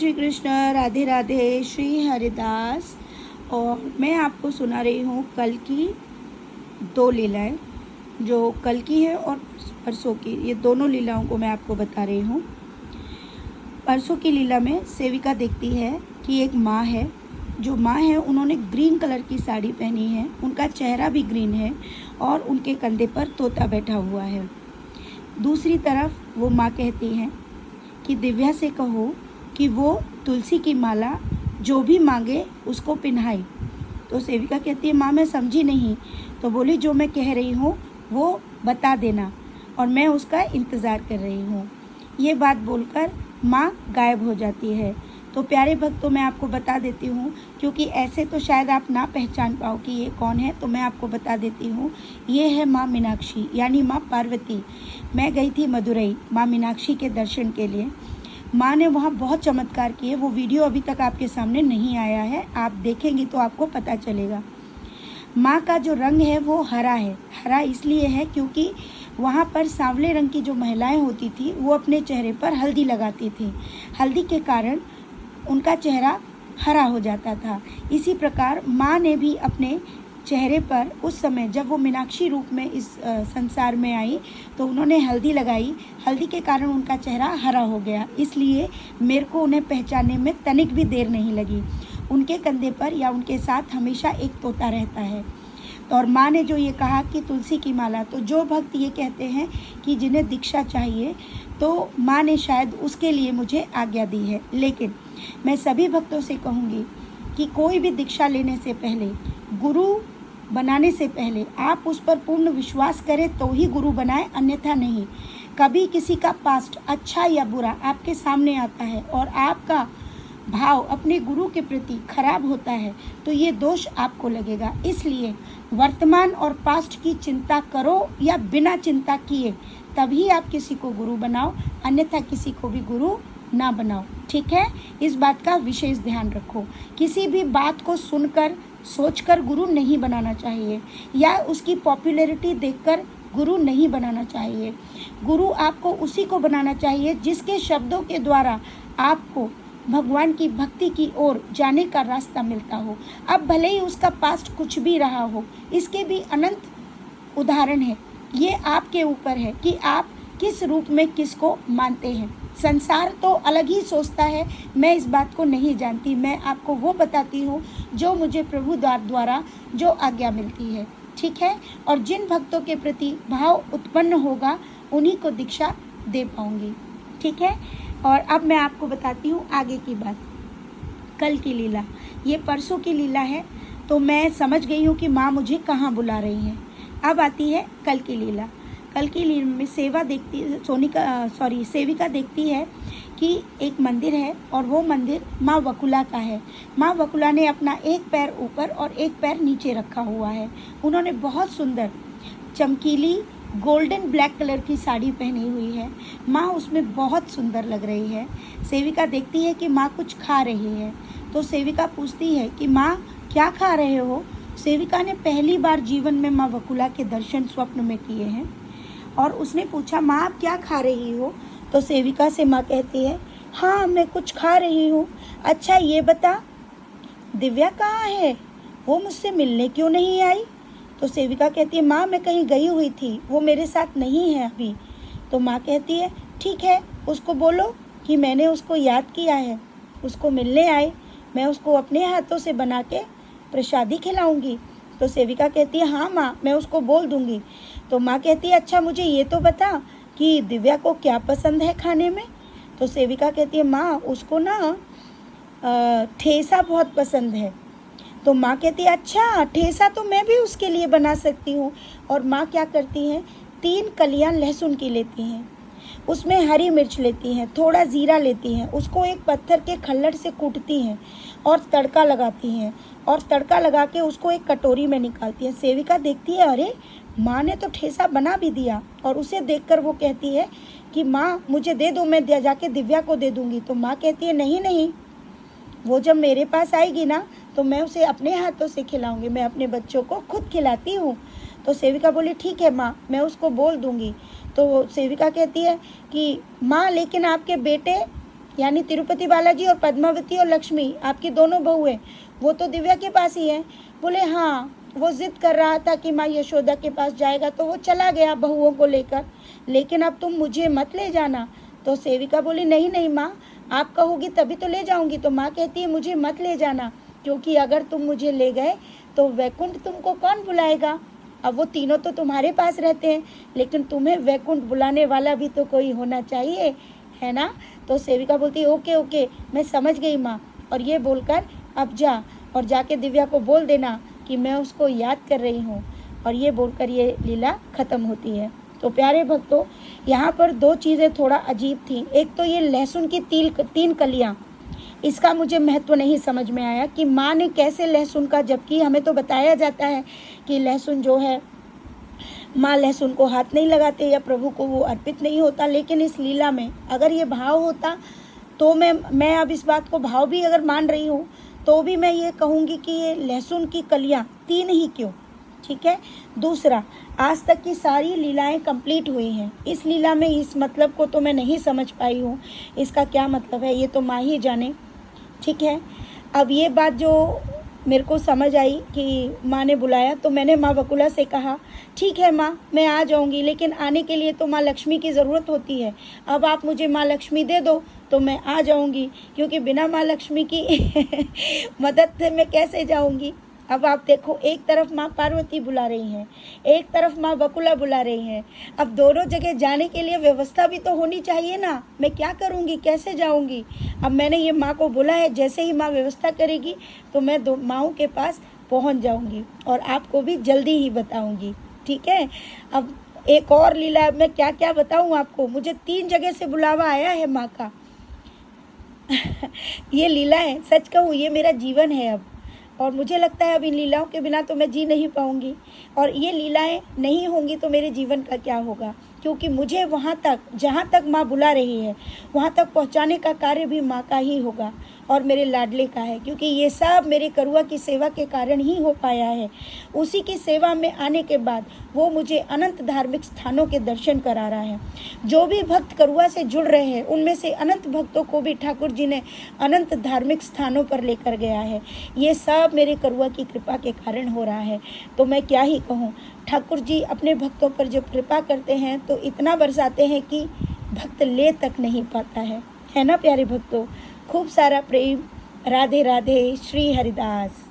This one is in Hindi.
श्री कृष्ण, राधे राधे, श्री हरिदास। और मैं आपको सुना रही हूँ कल की दो लीलाएं, जो कल की है और परसों की। ये दोनों लीलाओं को मैं आपको बता रही हूँ। परसों की लीला में सेविका देखती है कि एक माँ है, जो माँ है उन्होंने ग्रीन कलर की साड़ी पहनी है, उनका चेहरा भी ग्रीन है और उनके कंधे पर तोता बैठा हुआ है। दूसरी तरफ वो माँ कहती हैं कि दिव्या से कहो कि वो तुलसी की माला जो भी मांगे उसको पिन्हाई। तो सेविका कहती है माँ मैं समझी नहीं। तो बोली जो मैं कह रही हूँ वो बता देना और मैं उसका इंतज़ार कर रही हूँ। ये बात बोलकर माँ गायब हो जाती है। तो प्यारे भक्तों, मैं आपको बता देती हूँ, क्योंकि ऐसे तो शायद आप ना पहचान पाओ कि ये कौन है, तो मैं आपको बता देती हूँ। ये है माँ मीनाक्षी, यानी माँ पार्वती। मैं गई थी मदुरई माँ मीनाक्षी के दर्शन के लिए। माँ ने वहाँ बहुत चमत्कार किए। वो वीडियो अभी तक आपके सामने नहीं आया है, आप देखेंगी तो आपको पता चलेगा। माँ का जो रंग है वो हरा है। हरा इसलिए है क्योंकि वहाँ पर सांवले रंग की जो महिलाएं होती थी वो अपने चेहरे पर हल्दी लगाती थी। हल्दी के कारण उनका चेहरा हरा हो जाता था। इसी प्रकार माँ ने भी अपने चेहरे पर उस समय जब वो मीनाक्षी रूप में इस संसार में आई तो उन्होंने हल्दी लगाई। हल्दी के कारण उनका चेहरा हरा हो गया, इसलिए मेरे को उन्हें पहचानने में तनिक भी देर नहीं लगी। उनके कंधे पर या उनके साथ हमेशा एक तोता रहता है। और माँ ने जो ये कहा कि तुलसी की माला, तो जो भक्त ये कहते हैं कि जिन्हें दीक्षा चाहिए, तो माँ ने शायद उसके लिए मुझे आज्ञा दी है। लेकिन मैं सभी भक्तों से कहूँगी कि कोई भी दीक्षा लेने से पहले, गुरु बनाने से पहले आप उस पर पूर्ण विश्वास करें तो ही गुरु बनाए, अन्यथा नहीं। कभी किसी का पास्ट अच्छा या बुरा आपके सामने आता है और आपका भाव अपने गुरु के प्रति खराब होता है तो ये दोष आपको लगेगा। इसलिए वर्तमान और पास्ट की चिंता करो या बिना चिंता किए तभी आप किसी को गुरु बनाओ, अन्यथा किसी को भी गुरु ना बनाओ। ठीक है, इस बात का विशेष ध्यान रखो। किसी भी बात को सुनकर सोचकर गुरु नहीं बनाना चाहिए, या उसकी पॉपुलैरिटी देखकर गुरु नहीं बनाना चाहिए। गुरु आपको उसी को बनाना चाहिए जिसके शब्दों के द्वारा आपको भगवान की भक्ति की ओर जाने का रास्ता मिलता हो। अब भले ही उसका पास्ट कुछ भी रहा हो, इसके भी अनंत उदाहरण है। ये आपके ऊपर है कि आप किस रूप में किसको मानते हैं। संसार तो अलग ही सोचता है, मैं इस बात को नहीं जानती। मैं आपको वो बताती हूँ जो मुझे प्रभु द्वारा जो आज्ञा मिलती है। ठीक है, और जिन भक्तों के प्रति भाव उत्पन्न होगा उन्हीं को दीक्षा दे पाऊंगी। ठीक है, और अब मैं आपको बताती हूँ आगे की बात। कल की लीला, ये परसों की लीला है, तो मैं समझ गई हूँ कि माँ मुझे कहाँ बुला रही हैं। अब आती है कल की लीला। कल की लीला में सेविका देखती है कि एक मंदिर है और वो मंदिर माँ वकुला का है। माँ वकुला ने अपना एक पैर ऊपर और एक पैर नीचे रखा हुआ है। उन्होंने बहुत सुंदर चमकीली गोल्डन ब्लैक कलर की साड़ी पहनी हुई है। माँ उसमें बहुत सुंदर लग रही है। सेविका देखती है कि माँ कुछ खा रही है, तो सेविका पूछती है कि माँ क्या खा रहे हो। सेविका ने पहली बार जीवन में माँ वकुला के दर्शन स्वप्न में किए हैं और उसने पूछा माँ आप क्या खा रही हो। तो सेविका से माँ कहती है हाँ मैं कुछ खा रही हूँ। अच्छा ये बता दिव्या कहाँ है, वो मुझसे मिलने क्यों नहीं आई। तो सेविका कहती है माँ मैं कहीं गई हुई थी, वो मेरे साथ नहीं है अभी। तो माँ कहती है ठीक है, उसको बोलो कि मैंने उसको याद किया है, उसको मिलने आए, मैं उसको अपने हाथों से बना के प्रसादी खिलाऊंगी। तो सेविका कहती है हाँ माँ मैं उसको बोल दूंगी। तो माँ कहती है अच्छा मुझे ये तो बता कि दिव्या को क्या पसंद है खाने में। तो सेविका कहती है माँ उसको ना ठेसा बहुत पसंद है। तो माँ कहती है अच्छा ठेसा तो मैं भी उसके लिए बना सकती हूँ। और माँ क्या करती हैं, 3 कलियाँ लहसुन की लेती हैं, उसमें हरी मिर्च लेती हैं, थोड़ा ज़ीरा लेती हैं, उसको एक पत्थर के खल्लड़ से कूटती हैं और तड़का लगाती हैं और तड़का लगा के उसको एक कटोरी में निकालती हैं। सेविका देखती है अरे माँ ने तो ठेसा बना भी दिया, और उसे देखकर वो कहती है कि माँ मुझे दे दो, मैं जाके दिव्या को दे दूँगी। तो माँ कहती है नहीं नहीं, वो जब मेरे पास आएगी ना तो मैं उसे अपने हाथों से खिलाऊंगी, मैं अपने बच्चों को खुद खिलाती हूँ। तो सेविका बोली ठीक है माँ मैं उसको बोल दूँगी। तो सेविका कहती है कि माँ लेकिन आपके बेटे यानी तिरुपति बालाजी और पद्मावती और लक्ष्मी आपकी दोनों बहू हैं, वो तो दिव्या के पास ही है। बोले हाँ, वो जिद कर रहा था कि माँ यशोदा के पास जाएगा तो वो चला गया बहुओं को लेकर, लेकिन अब तुम मुझे मत ले जाना। तो सेविका बोली नहीं नहीं माँ, आप कहोगी तभी तो ले जाऊंगी। तो माँ कहती है मुझे मत ले जाना, क्योंकि अगर तुम मुझे ले गए तो वैकुंठ तुमको कौन बुलाएगा। अब वो तीनों तो तुम्हारे पास रहते हैं, लेकिन तुम्हें वैकुंठ बुलाने वाला भी तो कोई होना चाहिए, है ना। तो सेविका बोलती है ओके ओके, मैं समझ गई माँ, और ये बोलकर अब जा और जाके दिव्या को बोल देना कि मैं उसको याद कर रही हूँ। और ये बोलकर ये लीला ख़त्म होती है। तो प्यारे भक्तों, यहाँ पर दो चीज़ें थोड़ा अजीब थी। एक तो ये लहसुन की 3 कलियाँ, इसका मुझे महत्व नहीं समझ में आया कि माँ ने कैसे लहसुन का, जबकि हमें तो बताया जाता है कि लहसुन जो है माँ लहसुन को हाथ नहीं लगाते या प्रभु को वो अर्पित नहीं होता। लेकिन इस लीला में अगर ये भाव होता तो मैं अब इस बात को भाव भी अगर मान रही हूँ तो भी मैं ये कहूँगी कि ये लहसुन की कलियाँ 3 ही क्यों, ठीक है। दूसरा, आज तक की सारी लीलाएं कंप्लीट हुई हैं, इस लीला में इस मतलब को तो मैं नहीं समझ पाई हूँ, इसका क्या मतलब है ये तो माँ ही जाने, ठीक है। अब ये बात जो मेरे को समझ आई कि माँ ने बुलाया, तो मैंने माँ वकुला से कहा ठीक है माँ, मैं आ जाऊँगी, लेकिन आने के लिए तो माँ लक्ष्मी की ज़रूरत होती है। अब आप मुझे माँ लक्ष्मी दे दो तो मैं आ जाऊँगी, क्योंकि बिना माँ लक्ष्मी की मदद से मैं कैसे जाऊँगी। अब आप देखो, एक तरफ माँ पार्वती बुला रही हैं, एक तरफ माँ वकुला बुला रही हैं। अब दोनों जगह जाने के लिए व्यवस्था भी तो होनी चाहिए ना। मैं क्या करूँगी, कैसे जाऊँगी। अब मैंने ये माँ को बोला है, जैसे ही माँ व्यवस्था करेगी तो मैं 2 माँओं के पास पहुँच जाऊँगी और आपको भी जल्दी ही बताऊँगी, ठीक है। अब एक और लीला, मैं क्या क्या बताऊँ आपको, मुझे 3 जगह से बुलावा आया है माँ का। ये लीला है, सच कहूँ ये मेरा जीवन है अब, और मुझे लगता है अब इन लीलाओं के बिना तो मैं जी नहीं पाऊँगी। और ये लीलाएं नहीं होंगी तो मेरे जीवन का क्या होगा, क्योंकि मुझे वहाँ तक, जहाँ तक माँ बुला रही है, वहाँ तक पहुँचाने का कार्य भी माँ का ही होगा और मेरे लाडले का है, क्योंकि ये सब मेरे करुआ की सेवा के कारण ही हो पाया है। उसी की सेवा में आने के बाद वो मुझे अनंत धार्मिक स्थानों के दर्शन करा रहा है। जो भी भक्त करुआ से जुड़ रहे हैं उनमें से अनंत भक्तों को भी ठाकुर जी ने अनंत धार्मिक स्थानों पर लेकर गया है। ये सब मेरे करुआ की कृपा के कारण हो रहा है। तो मैं क्या ही कहूँ, ठाकुर जी अपने भक्तों पर जब कृपा करते हैं तो इतना बरसाते हैं कि भक्त ले तक नहीं पाता है ना प्यारे भक्तों। खूब सारा प्रेम। राधे राधे। श्री हरिदास।